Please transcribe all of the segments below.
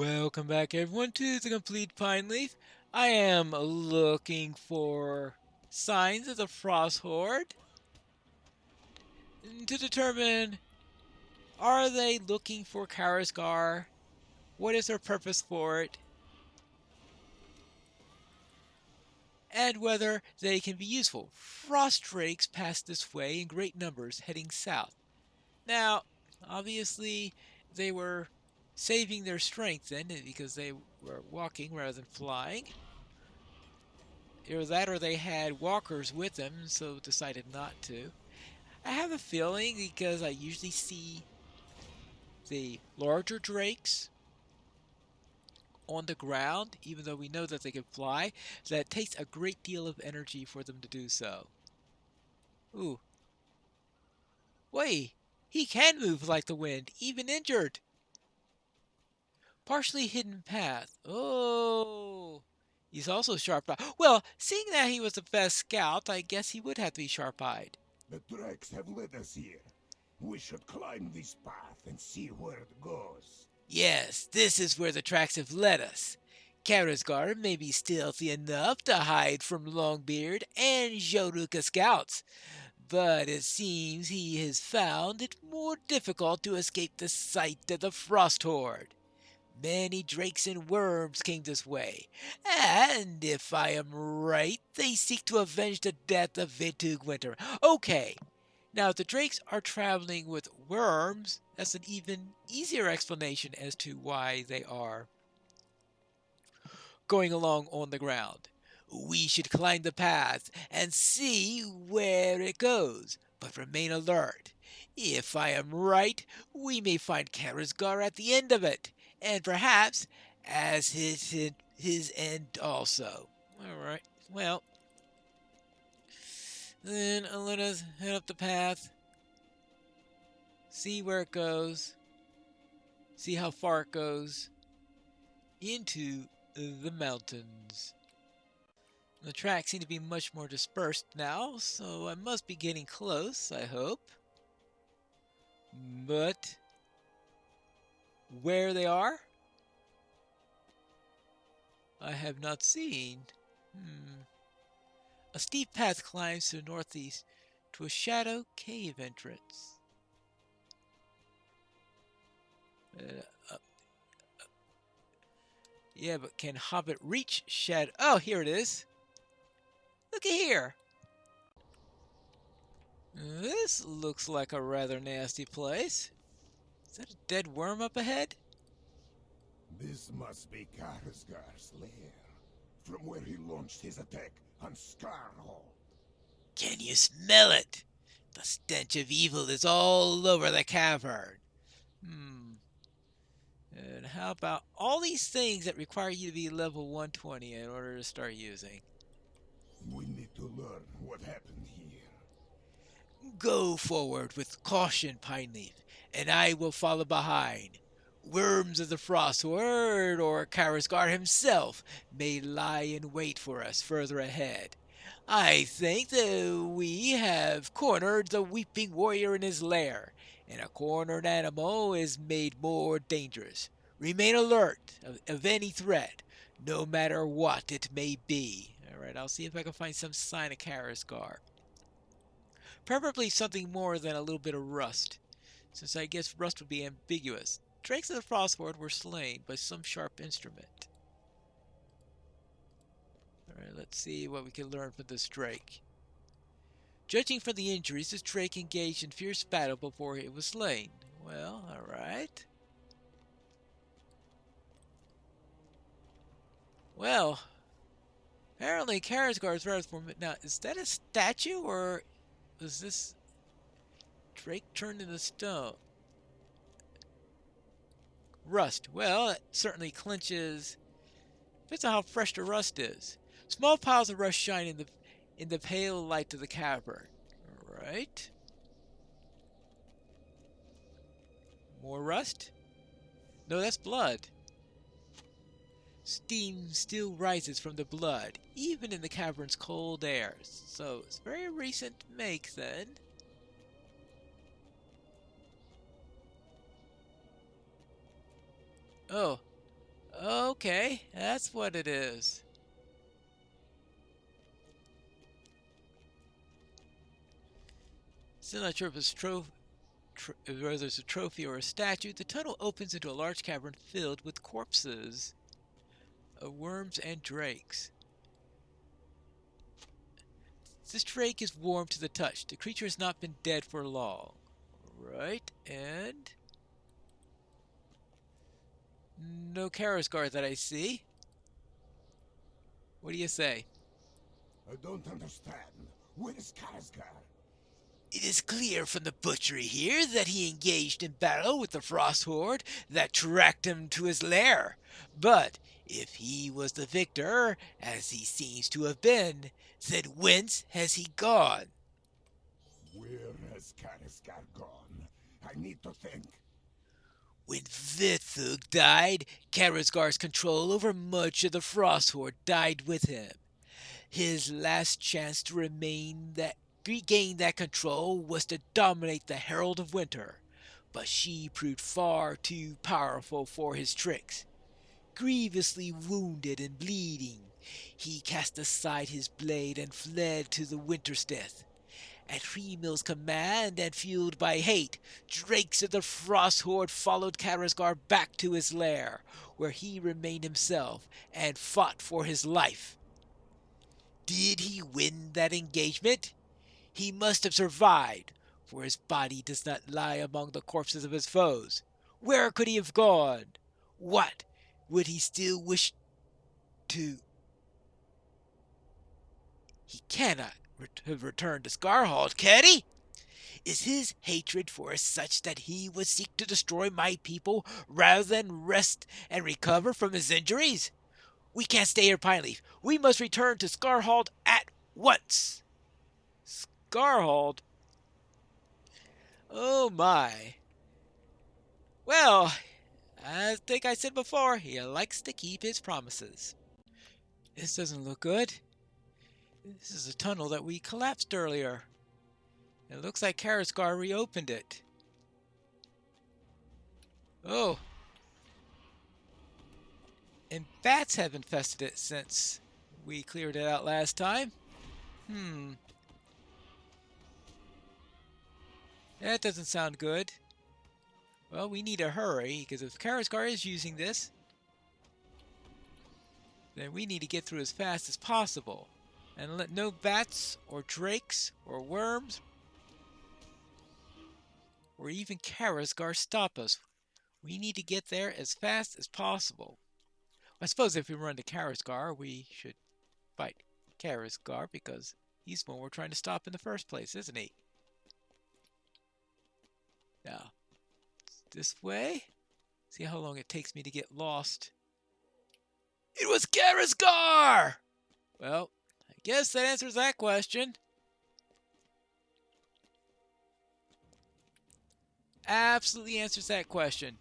Welcome back everyone to the complete Pineleaf. I am looking for signs of the Frost Horde to determine, are they looking for Karasgar? What is their purpose for it? And whether they can be useful. Frost drakes pass this way in great numbers heading south. Now, obviously they were saving their strength then because they were walking rather than flying. Either that or they had walkers with them, so decided not to. I have a feeling, because I usually see the larger drakes on the ground, even though we know that they can fly, that it takes a great deal of energy for them to do so. Ooh. Wait! He can move like the wind, even injured! Partially hidden path. Oh! He's also sharp-eyed. Well, seeing that he was the best scout, I guess he would have to be sharp-eyed. The tracks have led us here. We should climb this path and see where it goes. Yes, this is where the tracks have led us. Karasgar may be stealthy enough to hide from Longbeard and Joruka scouts, but it seems he has found it more difficult to escape the sight of the Frost Horde. Many drakes and worms came this way, and if I am right, they seek to avenge the death of Vitug Winter. Okay, now if the drakes are traveling with worms, that's an even easier explanation as to why they are going along on the ground. We should climb the path and see where it goes, but remain alert. If I am right, we may find Karasgar at the end of it, and perhaps as his end also. Alright, well, then let us head up the path, see where it goes, see how far it goes into the mountains. The tracks seem to be much more dispersed now, so I must be getting close, I hope. But where they are, I have not seen. A steep path climbs to the northeast to a shadow cave entrance. Yeah, but can Hobbit reach shadow? Oh, here it is. Look at here. This looks like a rather nasty place. Is that a dead worm up ahead? This must be Karasgar's lair, from where he launched his attack on Scarhall. Can you smell it? The stench of evil is all over the cavern. And how about all these things that require you to be level 120 in order to start using? We need to learn what happened here. Go forward with caution, Pineleaf, and I will follow behind. Worms of the Frost Horde or Karasgar himself may lie in wait for us further ahead. I think that we have cornered the Weeping Warrior in his lair, and a cornered animal is made more dangerous. Remain alert of any threat, no matter what it may be. Alright, I'll see if I can find some sign of Karasgar. Preferably something more than a little bit of rust, since I guess rust would be ambiguous. Drakes of the Frost Horde were slain by some sharp instrument. Alright, let's see what we can learn from this drake. Judging from the injuries, this drake engaged in fierce battle before it was slain. Well, alright. Well, apparently Karasgar is rather formidable. Now, is that a statue, or is this drake turned into stone? Rust. Well, it certainly clinches. Depends on how fresh the rust is. Small piles of rust shine in the pale light of the cavern. Alright. More rust? No, that's blood. Steam still rises from the blood, even in the cavern's cold air. So it's very recent make then. Oh, Okay, that's what it is. Still not sure if it's whether it's a trophy or a statue. The tunnel opens into a large cavern filled with corpses of worms and drakes. This drake is warm to the touch. The creature has not been dead for long. Right, and no Karasgar that I see. What do you say? I don't understand. Where is Karsgar? It is clear from the butchery here that he engaged in battle with the Frost Horde that tracked him to his lair. But if he was the victor, as he seems to have been, then whence has he gone? Where has Karsgar gone? I need to think. When Vithug died, Karasgar's control over much of the Frost Horde died with him. His last chance to regain that control was to dominate the Herald of Winter, but she proved far too powerful for his tricks. Grievously wounded and bleeding, he cast aside his blade and fled to the Wintersteth. At Hrimil's command and fueled by hate, drakes of the Frost Horde followed Karasgar back to his lair, where he remained himself and fought for his life. Did he win that engagement? He must have survived, for his body does not lie among the corpses of his foes. Where could he have gone? What would he still wish to? He cannot have returned to Scarhold, can he? Is his hatred for us such that he would seek to destroy my people rather than rest and recover from his injuries? We can't stay here, Pineleaf. We must return to Scarhold at once. Scarhold? Oh my. Well, I think I said before, he likes to keep his promises. This doesn't look good. This is a tunnel that we collapsed earlier. It looks like Karasgar reopened it. Oh. And bats have infested it since we cleared it out last time. That doesn't sound good. Well, we need to hurry, because if Karasgar is using this, then we need to get through as fast as possible. And let no bats, or drakes, or worms, or even Karasgar stop us. We need to get there as fast as possible. I suppose if we run to Karasgar, we should fight Karasgar, because he's the one we're trying to stop in the first place, isn't he? Now, this way. See how long it takes me to get lost. It was Karasgar! Well, I guess that answers that question. Absolutely answers that question.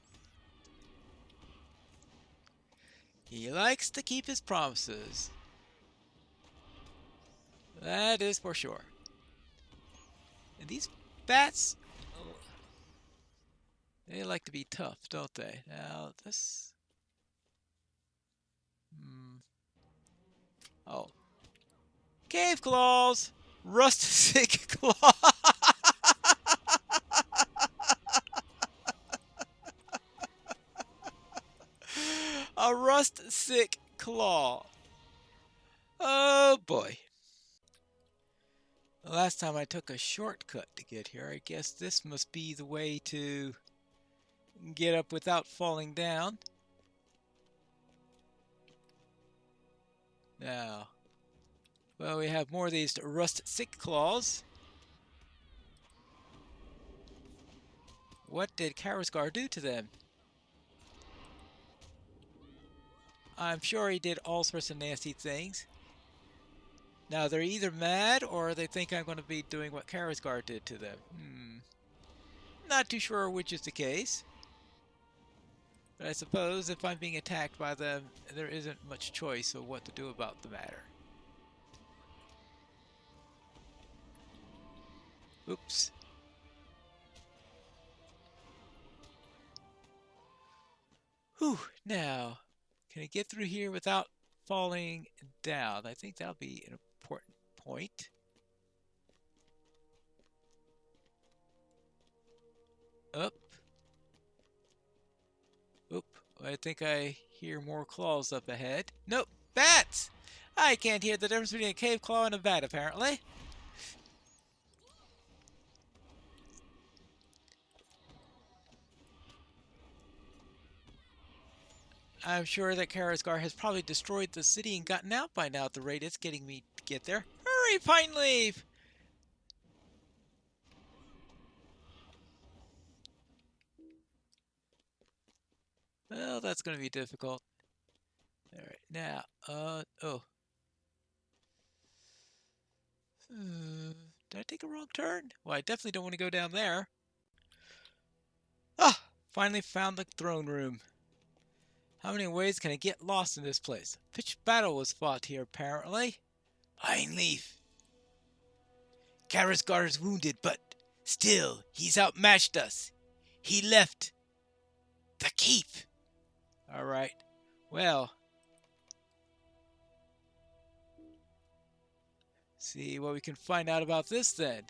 He likes to keep his promises. That is for sure. And these bats, they like to be tough, don't they? Now, this... Oh. Cave claws! Rust-sick claw! A rust-sick claw. Oh boy. The last time I took a shortcut to get here, I guess this must be the way to get up without falling down. Now, well, we have more of these rust-sick claws. What did Karasgar do to them? I'm sure he did all sorts of nasty things. Now, they're either mad or they think I'm going to be doing what Karasgar did to them. Not too sure which is the case. But I suppose if I'm being attacked by them, there isn't much choice of what to do about the matter. Oops. Whew, now. Can I get through here without falling down? I think that'll be an important point. Up. Oop. I think I hear more claws up ahead. Nope. Bats! I can't hear the difference between a cave claw and a bat, apparently. I'm sure that Karasgar has probably destroyed the city and gotten out by now at the rate it's getting me to get there. Hurry, Pineleaf! Well, that's going to be difficult. Alright, now, oh. Did I take a wrong turn? Well, I definitely don't want to go down there. Ah! Finally found the throne room. How many ways can I get lost in this place? Pitched battle was fought here, apparently. Pineleaf! Karasgar is wounded, but still, he's outmatched us. He left the keep. Alright, well. See what we can find out about this then.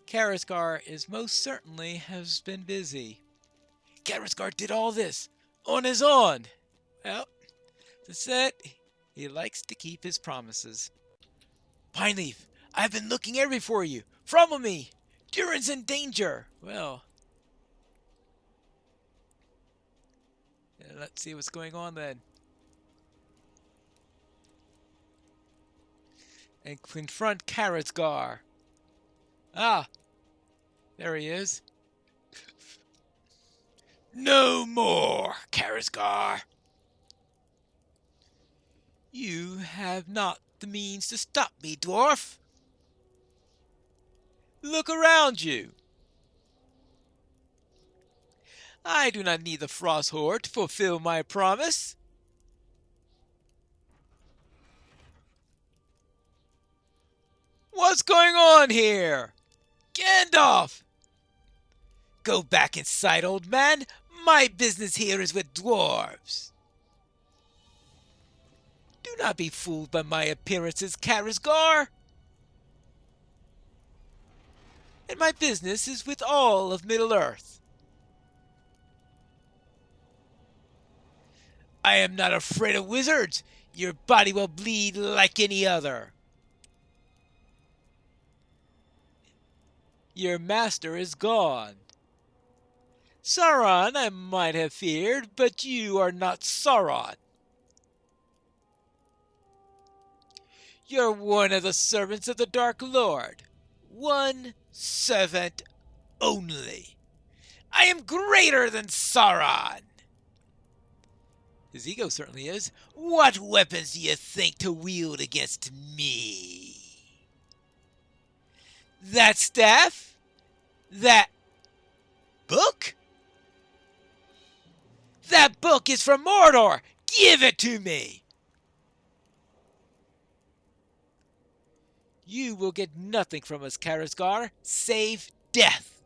Karasgar is most certainly has been busy. Karasgar did all this on his own. Well, that's it. He likes to keep his promises. Pineleaf, I've been looking everywhere for you. Follow me. Durin's in danger. Well, let's see what's going on then. And confront Karasgar. Ah, there he is. No more, Karasgar. You have not the means to stop me, dwarf. Look around you. I do not need the Frost Horde to fulfill my promise. What's going on here? Gandalf! Go back inside, old man. My business here is with dwarves. Do not be fooled by my appearances, Karasgar. And my business is with all of Middle-earth. I am not afraid of wizards. Your body will bleed like any other. Your master is gone. Sauron I might have feared, but you are not Sauron. You're one of the servants of the Dark Lord. One servant only. I am greater than Sauron. His ego certainly is. What weapons do you think to wield against me? That staff? That book? That book is from Mordor! Give it to me! You will get nothing from us, Karasgar, save death.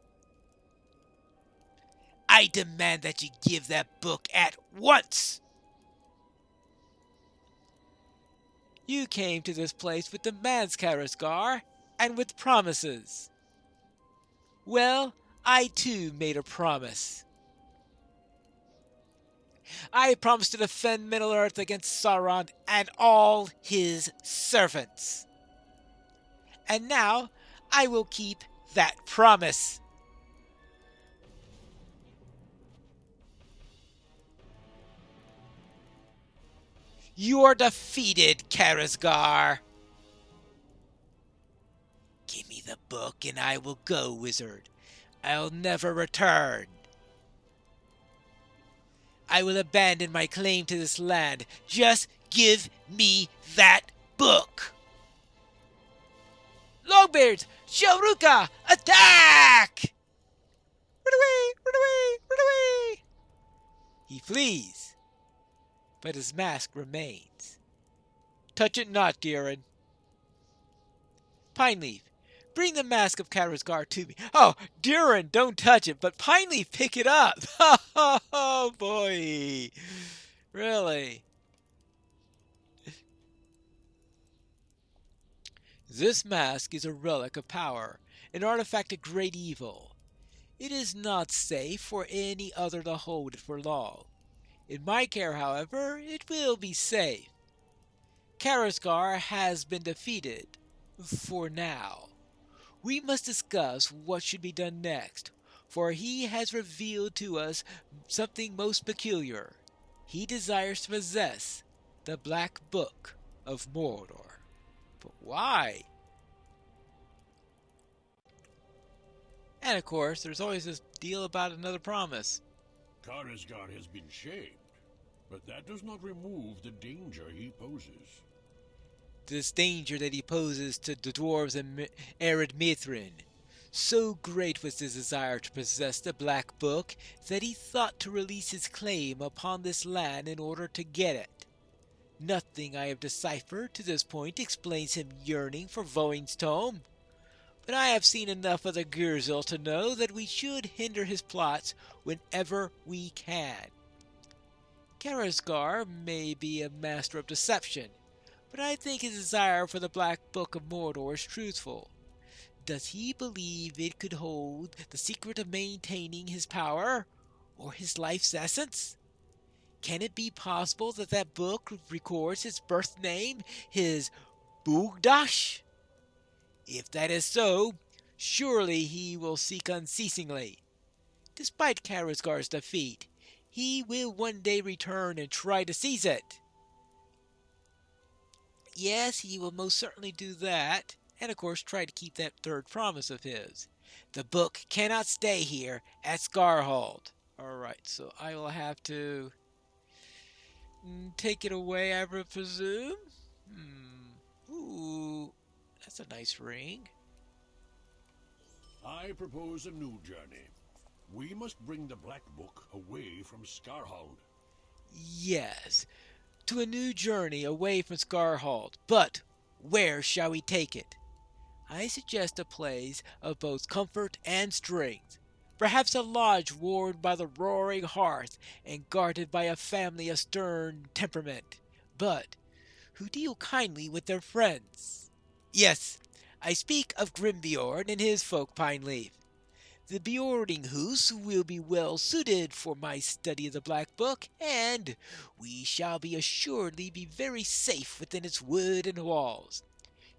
I demand that you give that book at once! You came to this place with demands, Karasgar, and with promises. Well, I too made a promise. I promised to defend Middle-earth against Sauron and all his servants. And now I will keep that promise. You are defeated, Karasgar. Give me the book and I will go, wizard. I'll never return. I will abandon my claim to this land. Just give me that book. Longbeards, Shalruka, attack! Run away, run away, run away! He flees, but his mask remains. Touch it not, Durin. Pineleaf, bring the mask of Karasgar to me. Oh, Durin, don't touch it, but Pineleaf, pick it up. Oh, boy. Really? This mask is a relic of power, an artifact of great evil. It is not safe for any other to hold it for long. In my care, however, it will be safe. Karasgar has been defeated. For now. We must discuss what should be done next, for he has revealed to us something most peculiar. He desires to possess the Black Book of Mordor. But why? And of course, there's always this deal about another promise. Karsgard has been shamed, but that does not remove the danger he poses. This danger that he poses to the dwarves and arid Mithrin. So great was his desire to possess the Black Book that he thought to release his claim upon this land in order to get it. Nothing I have deciphered to this point explains him yearning for Voin's tome, but I have seen enough of the Gurzel to know that we should hinder his plots whenever we can. Karasgar may be a master of deception, but I think his desire for the Black Book of Mordor is truthful. Does he believe it could hold the secret of maintaining his power, or his life's essence? Can it be possible that that book records his birth name, his Bugdash? If that is so, surely he will seek unceasingly. Despite Karasgar's defeat, he will one day return and try to seize it. Yes, he will most certainly do that, and of course try to keep that third promise of his. The book cannot stay here at Scarhold. Alright, so I will have to take it away, I would presume. Ooh, that's a nice ring. I propose a new journey. We must bring the Black Book away from Scarhold. Yes, to a new journey away from Scarhold. But where shall we take it? I suggest a place of both comfort and strength. Perhaps a lodge warmed by the roaring hearth and guarded by a family of stern temperament, but who deal kindly with their friends. Yes, I speak of Grimbeorn and his folk Pineleaf. The Bjorninghus will be well suited for my study of the Black Book, and we shall be assuredly be very safe within its wood and walls.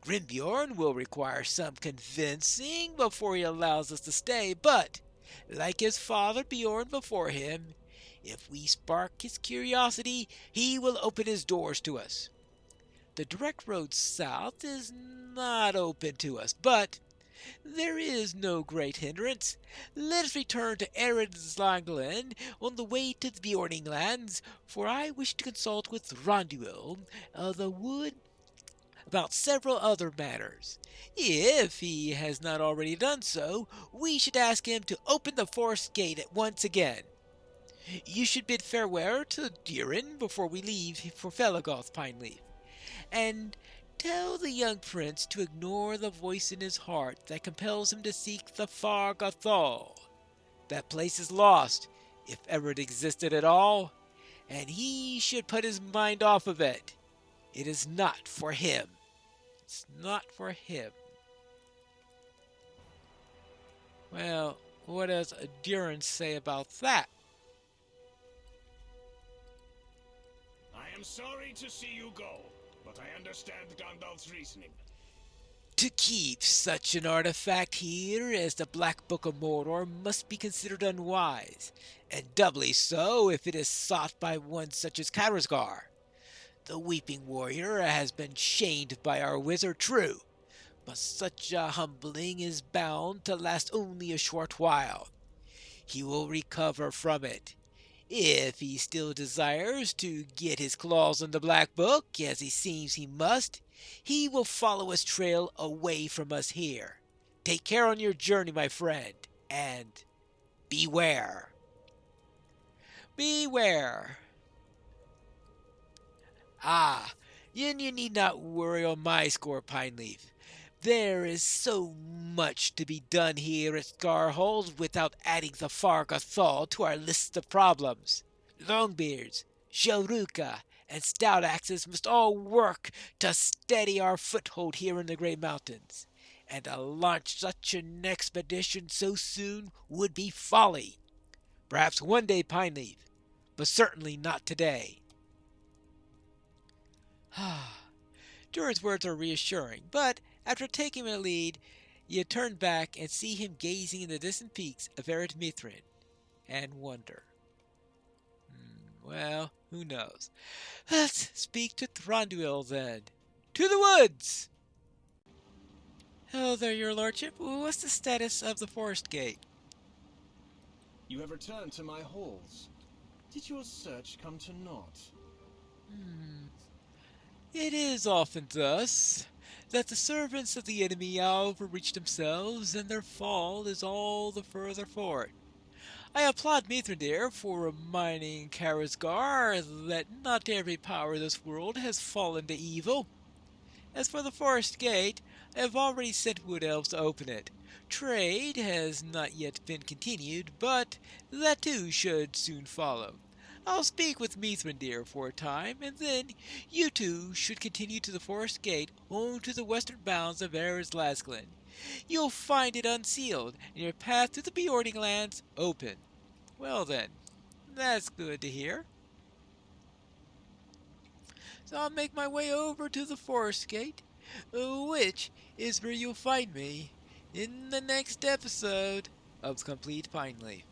Grimbeorn will require some convincing before he allows us to stay, but, like his father Bjorn before him, if we spark his curiosity, he will open his doors to us. The direct road south is not open to us, but there is no great hindrance. Let us return to Eredslanglen on the way to the Bjorning lands, for I wish to consult with Ronduil of the wood about several other matters. If he has not already done so, we should ask him to open the forest gate at once again. You should bid farewell to Durin before we leave for Felagoth, Pineleaf, and tell the young prince to ignore the voice in his heart that compels him to seek the Far Gothal. That place is lost, if ever it existed at all, and he should put his mind off of it. It is not for him. It's not for him. Well, what does Durin say about that? I am sorry to see you go, but I understand Gandalf's reasoning. To keep such an artifact here as the Black Book of Mordor must be considered unwise, and doubly so if it is sought by one such as Karasgar. The Weeping Warrior has been shamed by our wizard, true, but such a humbling is bound to last only a short while. He will recover from it. If he still desires to get his claws on the Black Book, as he seems he must, he will follow his trail away from us here. Take care on your journey, my friend, and beware. Beware. Ah, you need not worry on my score, Pineleaf. There is so much to be done here at Scarhold without adding the Far Gothal to our list of problems. Longbeards, Joruka, and stout axes must all work to steady our foothold here in the Grey Mountains. And to launch such an expedition so soon would be folly. Perhaps one day, Pineleaf, but certainly not today. Durin's words are reassuring, but after taking a lead, you turn back and see him gazing in the distant peaks of Ered Mithrin, and wonder. Well, who knows? Let's speak to Thranduil then. To the woods! Hello there, your lordship. What's the status of the forest gate? You have returned to my halls. Did your search come to naught? It is often thus, that the servants of the enemy overreach themselves, and their fall is all the further for it. I applaud Mithrandir for reminding Karazgar that not every power of this world has fallen to evil. As for the forest gate, I have already sent wood elves to open it. Trade has not yet been continued, but that too should soon follow. I'll speak with Mithrandir for a time, and then you two should continue to the forest gate home to the western bounds of Eris Lasglin. You'll find it unsealed, and your path to the Beording lands open. Well then, that's good to hear. So I'll make my way over to the forest gate, which is where you'll find me in the next episode of Complete Pineleaf.